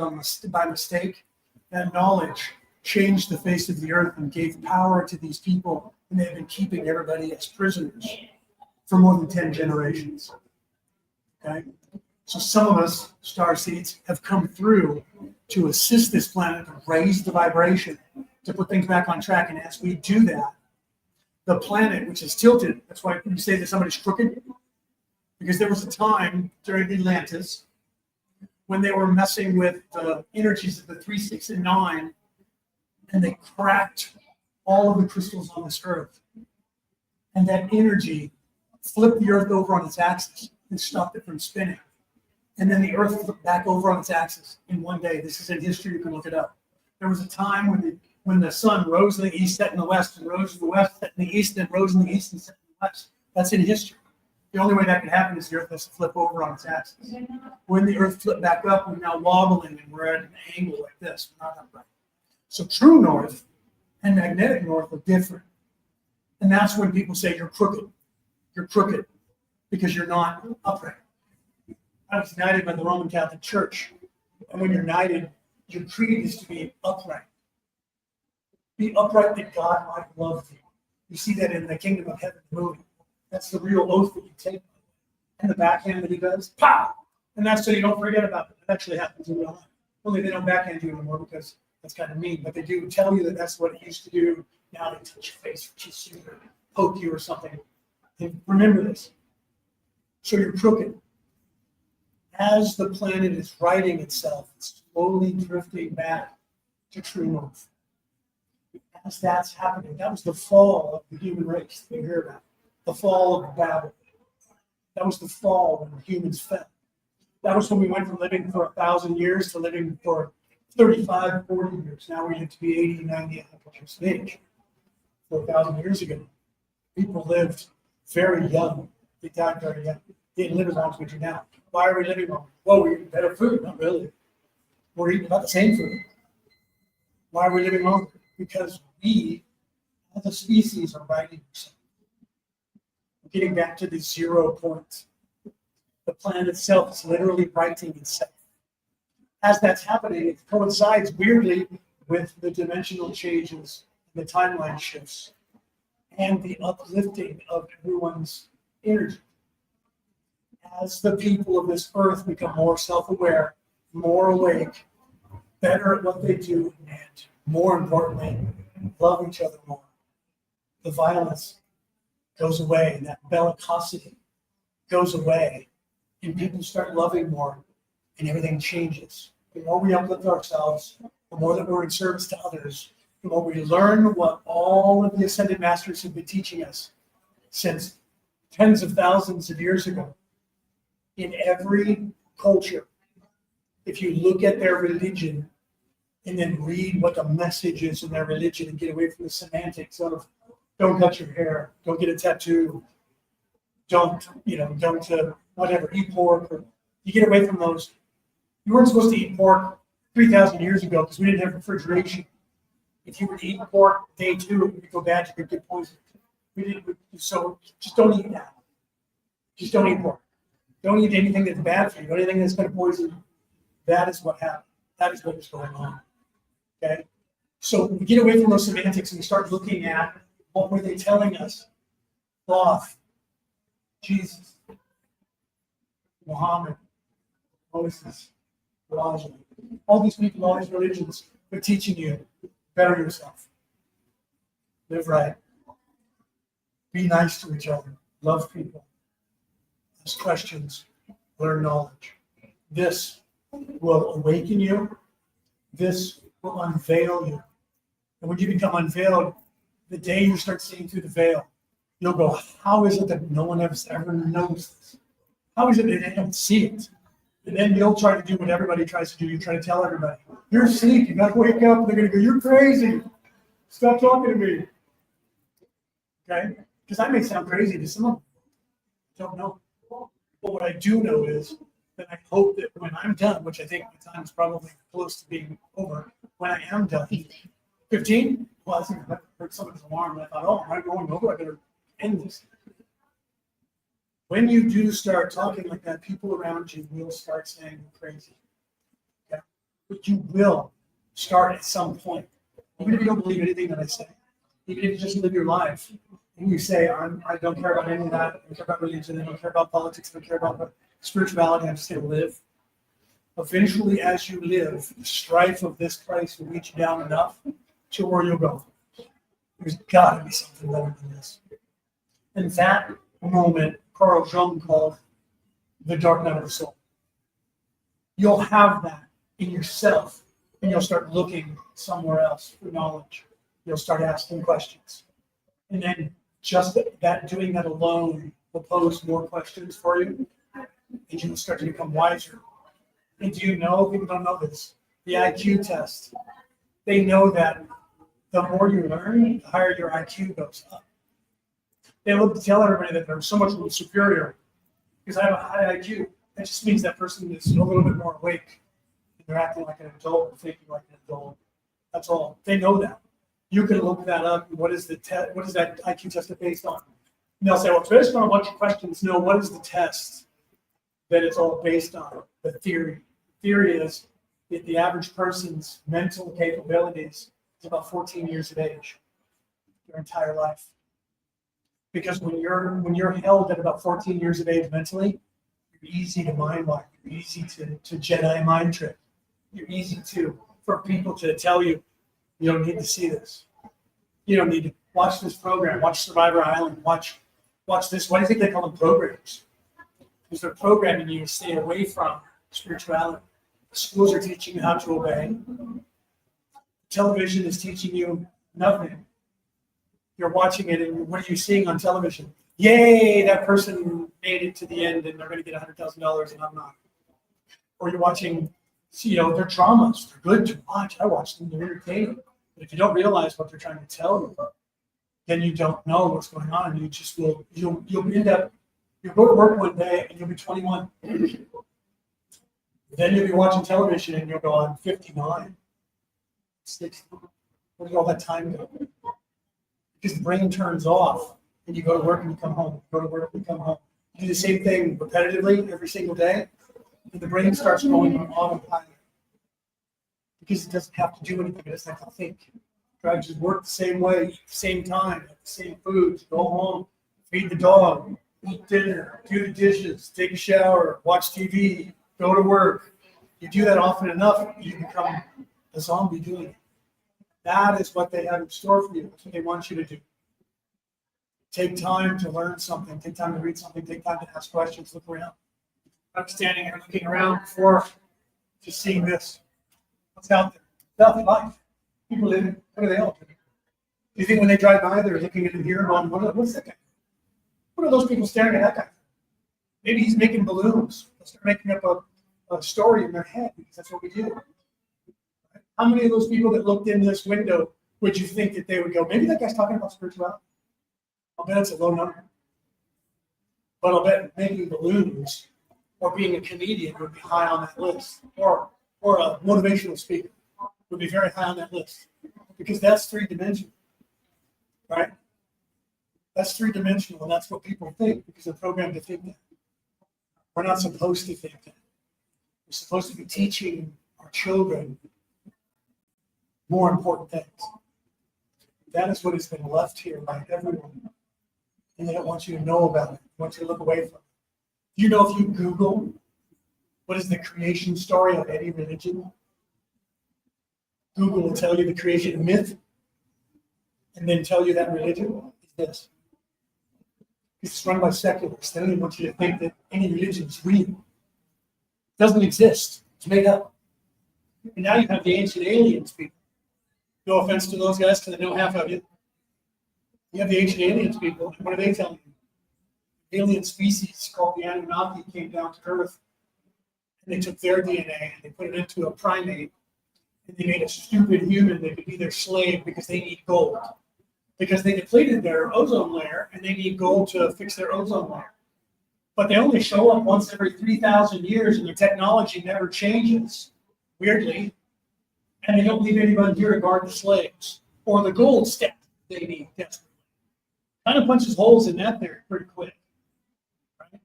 by mistake? That knowledge changed the face of the earth and gave power to these people, and they've been keeping everybody as prisoners for more than 10 generations. Okay? So some of us, star seeds, have come through to assist this planet to raise the vibration, to put things back on track. And as we do that, the planet, which is tilted, that's why you say that somebody's crooked, because there was a time during Atlantis when they were messing with the energies of the 3, 6, and 9, and they cracked all of the crystals on this earth. And that energy flipped the earth over on its axis and stopped it from spinning. And then the earth flipped back over on its axis in one day. This is in history, you can look it up. There was a time when the sun rose in the east, set in the west, and rose in the west, set in the east, and rose in the east, and set in the west. That's in history. The only way that can happen is the earth has to flip over on its axis. When the earth flipped back up, we're now wobbling, and we're at an angle like this. We're not upright. So true north and magnetic north are different. And that's when people say you're crooked. You're crooked because you're not upright. I was knighted by the Roman Catholic Church. And when you're knighted, your creed is to be upright. Be upright that God might love you. You see that in the Kingdom of Heaven movie. That's the real oath that you take. And the backhand that he does, pow! And that's so you don't forget about it. It actually happens in real life. Only they don't backhand you anymore because that's kind of mean. But they do tell you that that's what it used to do. Now they touch your face, or kiss you, or poke you or something. And remember this. So you're crooked. As the planet is righting itself, it's slowly drifting back to true north. As that's happening, that was the fall of the human race that you hear about. The fall of Babel. That was the fall when humans fell. That was when we went from living for 1,000 years to living for 35, 40 years. Now we live to be 80, 90, 100 years of age. 4,000 years ago, people lived very young. They died very young. They didn't live as long as we do now. Why are we living longer? Well, we're eating better food. Not really. We're eating about the same food. Why are we living longer? Because we, as a species, are righting ourselves. We're getting back to the 0 point. The planet itself is literally righting itself. As that's happening, it coincides weirdly with the dimensional changes, the timeline shifts, and the uplifting of everyone's energy. As the people of this earth become more self-aware, more awake, better at what they do, and more importantly, love each other more, the violence goes away, and that bellicosity goes away, and people start loving more, and everything changes. The more we uplift ourselves, the more that we're in service to others, the more we learn what all of the Ascended Masters have been teaching us since tens of thousands of years ago. In every culture, if you look at their religion, and then read what the message is in their religion and get away from the semantics of don't cut your hair, don't get a tattoo, don't whatever, eat pork. Or, you get away from those. You weren't supposed to eat pork 3,000 years ago because we didn't have refrigeration. If you were to eat pork day 2, it would go bad. You could get poisoned. So just don't eat that. Just don't eat pork. Don't eat anything that's bad for you. Anything that's going to poison you. That is what happened. That is what is going on. Okay? So we get away from those semantics and we start looking at what were they telling us? Thoth, Jesus, Muhammad, Moses, Elijah. All these people, all these religions, they're teaching you better yourself. Live right. Be nice to each other. Love people. Ask questions. Learn knowledge. This will awaken you. This will unveil you. And when you become unveiled, the day you start seeing through the veil, you'll go, how is it that no one ever knows this? How is it that they don't see it? And then you'll try to do what everybody tries to do. You try to tell everybody, you're asleep. You got to wake up. They're going to go, you're crazy. Stop talking to me. Okay? Because I may sound crazy to some of them. I don't know. But what I do know is that I hope that when I'm done, which I think the time is probably close to being over, when I am done, 15? Well, I think I heard someone's alarm and I thought, oh, am I going over? I better end this. When you do start talking like that, people around you will start saying you're crazy. Okay? But you will start at some point. Even if you don't believe anything that I say, even if you just live your life, and you say, I don't care about any of that, I don't care about religion, I don't care about politics, I don't care about spirituality, I'm just going to live. Eventually, as you live, the strife of this place will reach you down enough to where you'll go. There's got to be something better than this. And that moment, Carl Jung called the dark night of the soul. You'll have that in yourself, and you'll start looking somewhere else for knowledge. You'll start asking questions. And then just that doing that alone will pose more questions for you, and you will start to become wiser. And do you know, people don't know this, the IQ test, they know that the more you learn, the higher your IQ goes up. They love to tell everybody that they're so much superior because I have a high IQ. That just means that person is a little bit more awake. And they're acting like an adult and thinking like an adult. That's all. They know that. You can look that up. What is that IQ test based on? And they'll say, well, it's based on a bunch of questions. No, what is the test that it's all based on? The theory. The theory is that the average person's mental capabilities is about 14 years of age, their entire life. Because when you're held at about 14 years of age mentally, you're easy to mind wipe. You're easy to Jedi mind trick. You're easy for people to tell you, you don't need to see this. You don't need to watch this program. Watch Survivor Island. Watch this. Why do you think they call them programs? Because they're programming you to stay away from spirituality. The schools are teaching you how to obey. Television is teaching you nothing. You're watching it, and what are you seeing on television? Yay, that person made it to the end, and they're going to get $100,000, and I'm not. Or you're watching, their dramas. They're good to watch. I watch them. They're entertaining. But if you don't realize what they're trying to tell you, then you don't know what's going on, and you just will. You'll end up. You'll go to work one day, and you'll be 21. Then you'll be watching television, and you'll go, I'm 59, 60. Where did all that time go? Because the brain turns off, and you go to work and you come home. You go to work and you come home. You do the same thing repetitively every single day, and the brain starts going on autopilot. Because it doesn't have to do anything, it doesn't have to think. Try to just work the same way, eat the same time, have the same foods, go home, feed the dog, eat dinner, do the dishes, take a shower, watch TV, go to work. You do that often enough, you become a zombie doing it. That is what they have in store for you. That's what they want you to do. Take time to learn something. Take time to read something. Take time to ask questions. Look around. I'm standing here looking around before just seeing this. What's out there? Stuff, life. People living. What are they all doing? Do you think when they drive by, they're looking at it here and going, what's that guy? What are those people staring at that guy? Maybe he's making balloons. They'll start making up a story in their head because that's what we do. How many of those people that looked in this window would you think that they would go, maybe that guy's talking about spirituality? I'll bet it's a low number. But I'll bet making balloons or being a comedian would be high on that list. Or a motivational speaker would be very high on that list. Because that's three-dimensional. Right? That's three-dimensional, and that's what people think because they're programmed to think that. We're not supposed to think that. We're supposed to be teaching our children more important things. That is what has been left here by everyone. And they don't want you to know about it. They want you to look away from it. You know, if you Google what is the creation story of any religion, Google will tell you the creation myth and then tell you that religion is this. It's run by secularists. They don't even want you to think that any religion is real. It doesn't exist. It's made up. And now you have the ancient aliens people. No offense to those guys, because I know half of you. You have the ancient aliens people. And what are they telling you? Alien species called the Anunnaki came down to Earth. And they took their DNA and they put it into a primate. And they made a stupid human that could be their slave because they need gold. Because they depleted their ozone layer and they need gold to fix their ozone layer. But they only show up once every 3,000 years and their technology never changes, weirdly. And they don't leave anybody here to guard the slaves or the gold step they need desperately. Kind of punches holes in that there pretty quick. Right?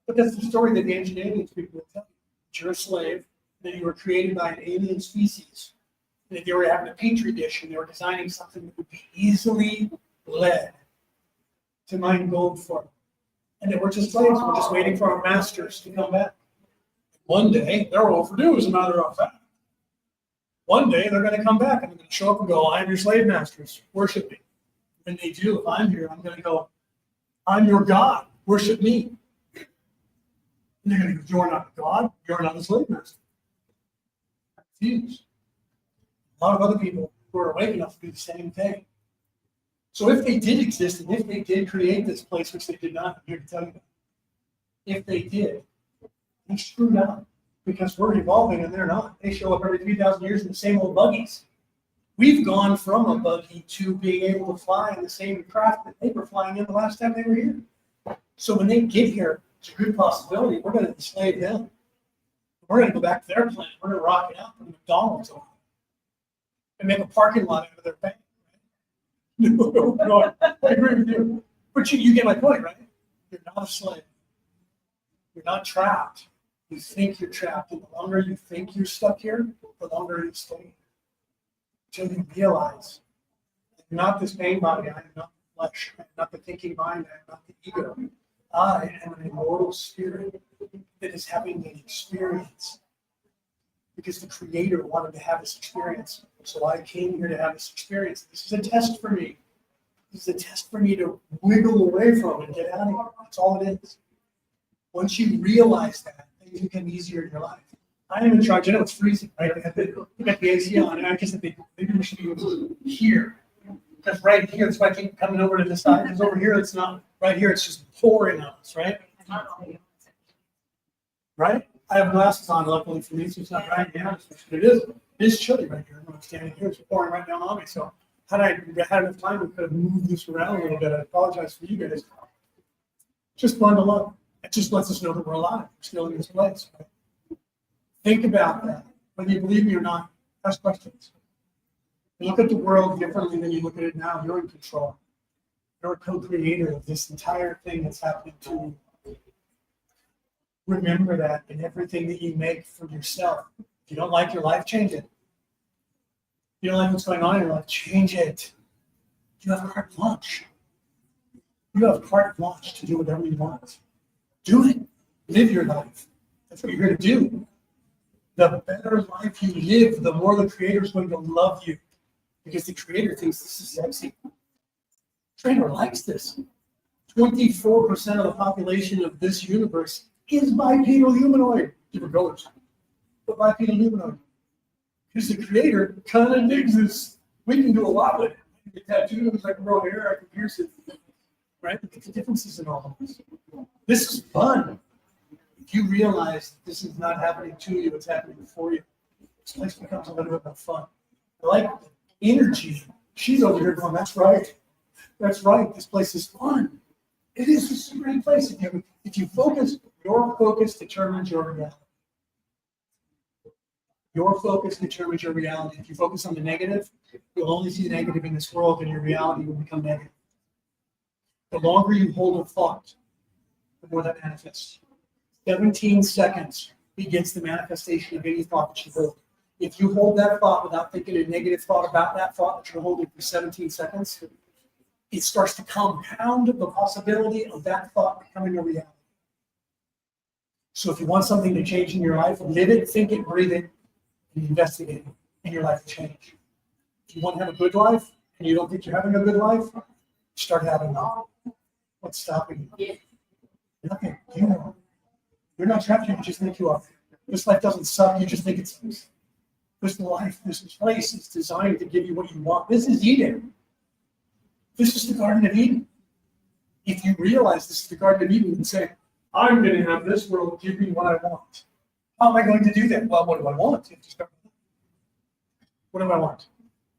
But that's the story that the ancient aliens people will tell you. That you're a slave, that you were created by an alien species. And that they were having a petri dish and they were designing something that would be easily led to mine gold for them. And they were just slaves. We're just waiting for our masters to come back. One day, they're overdue, as a matter of fact. One day, they're going to come back and they're going to show up and go, I am your slave masters. Worship me. When they do, if I'm here, I'm going to go, I'm your God. Worship me. And they're going to go, you're not a God. You're not a slave master. I refuse. A lot of other people who are awake enough to do the same thing. So if they did exist, and if they did create this place, which they did not, I'm here to tell you that. If they did, they screwed up because we're evolving and they're not. They show up every 3,000 years in the same old buggies. We've gone from a buggy to being able to fly in the same craft that they were flying in the last time they were here. So when they get here, it's a good possibility we're going to enslave them. We're going to go back to their planet. We're going to rock it out from McDonald's over and make a parking lot out of their bank. No, I agree with you. But you get my point, right? You're not a slave. You're not trapped. You think you're trapped. And the longer you think you're stuck here, the longer you stay. Until you realize, I'm not this pain body. I am not the flesh. I am not the thinking mind. I am not the ego. I am an immortal spirit that is having an experience. Because the Creator wanted to have this experience. So I came here to have this experience. This is a test for me. This is a test for me to wiggle away from and get out of here. That's all it is. Once you realize that, things become easier in your life. I am in charge. I know it's freezing, right? I got the AC on, and I just think maybe we should be here. Because right here, that's why I keep coming over to this side. Because over here, it's not. Right here, it's just pouring on us, right? Right? I have glasses on, luckily for me, so it's not right now. It is chilly right here. I'm standing here, it's pouring right down on me. So had I had enough time, we could have moved this around a little bit. I apologize for you guys. Just bundle up. It just lets us know that we're alive. We're still in this place. Right? Think about that. Whether you believe me or not, ask questions. You look at the world differently than you look at it now. You're in control. You're a co-creator of this entire thing that's happening to you. Remember that in everything that you make for yourself. If you don't like your life, change it. If you don't like what's going on in your life, change it. You have carte blanche. You have carte blanche to do whatever you want. Do it. Live your life. That's what you're here to do. The better life you live, the more the Creator is going to love you. Because the Creator thinks this is sexy. The Creator likes this. 24% of the population of this universe is bipedal humanoid. Different colors. But bipedal humanoid. Because the Creator kind of digs this. We can do a lot with it. I can get tattoos, I can grow hair, I can pierce it. Right? But the differences in all of this. This is fun. If you realize this is not happening to you, it's happening for you. This place becomes a little bit more fun. I like the energy. She's over here going, that's right. That's right. This place is fun. It is. This is a great place. If you focus, your focus determines your reality. Your focus determines your reality. If you focus on the negative, you'll only see the negative in this world, and your reality will become negative. The longer you hold a thought, the more that manifests. 17 seconds begins the manifestation of any thought that you hold. If you hold that thought without thinking a negative thought about that thought that you're holding for 17 seconds, it starts to compound the possibility of that thought becoming a reality. So if you want something to change in your life, live it, think it, breathe it, and investigate it, and your life will change. If you want to have a good life, and you don't think you're having a good life, start having one. What's stopping you? Nothing. You're not trapped here, you just think you are. This life doesn't suck, you just think it sucks. This life, this place is designed to give you what you want. This is Eden. This is the Garden of Eden. If you realize this is the Garden of Eden and say, I'm going to have this world give me what I want. How am I going to do that? Well, what do I want? You have to start with that. What do I want?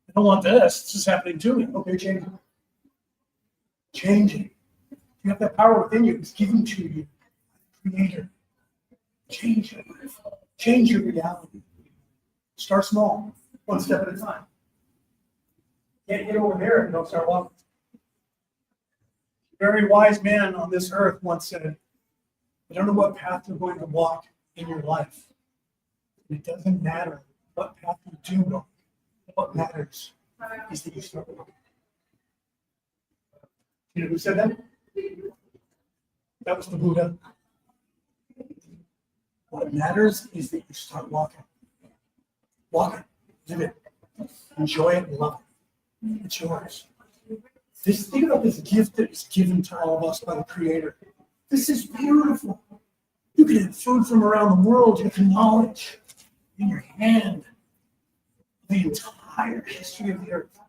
I don't want this. This is happening to me. Okay, change it. Change it. You have that power within you. It's given to you. Creator. Change your life. Change your reality. Start small, one step at a time. Can't get over there if you don't start walking. A very wise man on this earth once said, I don't know what path you're going to walk in your life. It doesn't matter what path you do walk. What matters is that you start walking. You know who said that? That was the Buddha. What matters is that you start walking. Walk it, live it, enjoy it, and love it. It's yours. Think about this gift that is given to all of us by the Creator. This is beautiful. You can have food from around the world. You have knowledge in your hand. The entire history of the earth.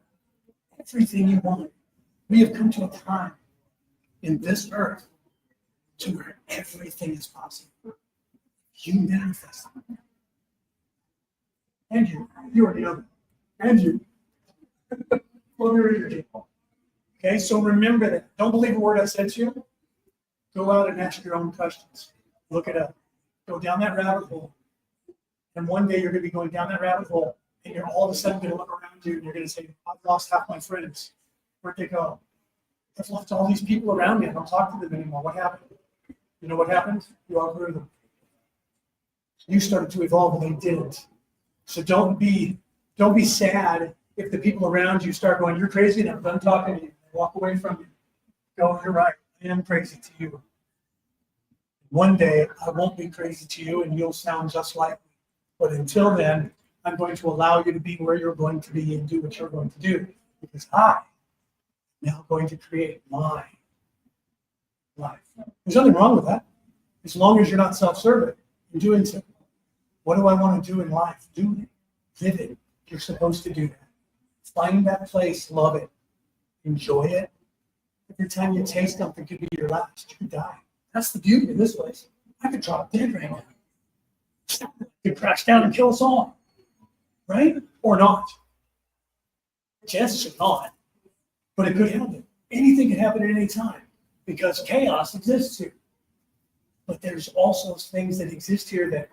Everything you want. We have come to a time in this earth to where everything is possible. You manifest it. And you already know that. And you. Well, you're your people. Okay, so remember that. Don't believe a word I said to you. Go out and ask your own questions. Look it up. Go down that rabbit hole. And one day you're going to be going down that rabbit hole, and you're all of a sudden going to look around you and you're going to say, I've lost half my friends. Where'd they go? I've lost all these people around me. I don't talk to them anymore. What happened? You know what happened? You outgrew them. You started to evolve and they didn't. So don't be sad if the people around you start going, you're crazy and I'm done talking to you. Walk away from you. Go, you're right. I am crazy to you. One day I won't be crazy to you and you'll sound just like me. But until then, I'm going to allow you to be where you're going to be and do what you're going to do. Because I am now going to create my life. There's nothing wrong with that. As long as you're not self-serving in doing so. What do I want to do in life? Do it. Live it. You're supposed to do that. Find that place. Love it. Enjoy it. Every time you taste something could be your last. You could die. That's the beauty of this place. I could drop dead right now. I could crash down and kill us all. Right? Or not. Chances are not. But it could happen. Anything can happen at any time. Because chaos exists here. But there's also things that exist here that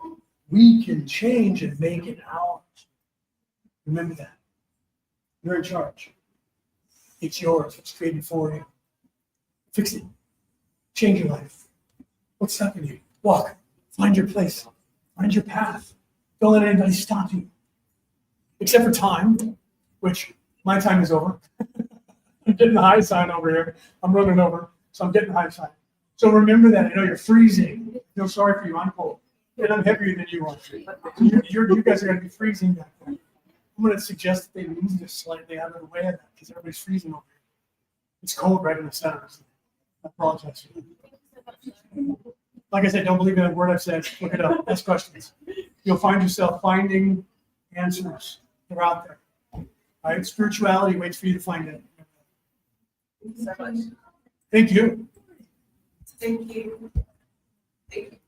we can change and make it ours. Remember that. You're in charge. It's yours. It's created for you. Fix it. Change your life. What's stopping you? Walk. Find your place. Find your path. Don't let anybody stop you. Except for time, which my time is over. I'm getting the high sign over here. I'm running over, so I'm getting the high sign. So remember that. I know you're freezing. I feel sorry for you. I'm cold. And I'm heavier than you are. You guys are going to be freezing back there. I'm going to suggest that they move this slightly out of the way of that because everybody's freezing over here. It's cold right in the center. I apologize for that. Like I said, don't believe in a word I've said. Look it up. Ask questions. You'll find yourself finding answers. They're out there. All right? Spirituality waits for you to find it. So much. Thank you. Thank you. Thank you.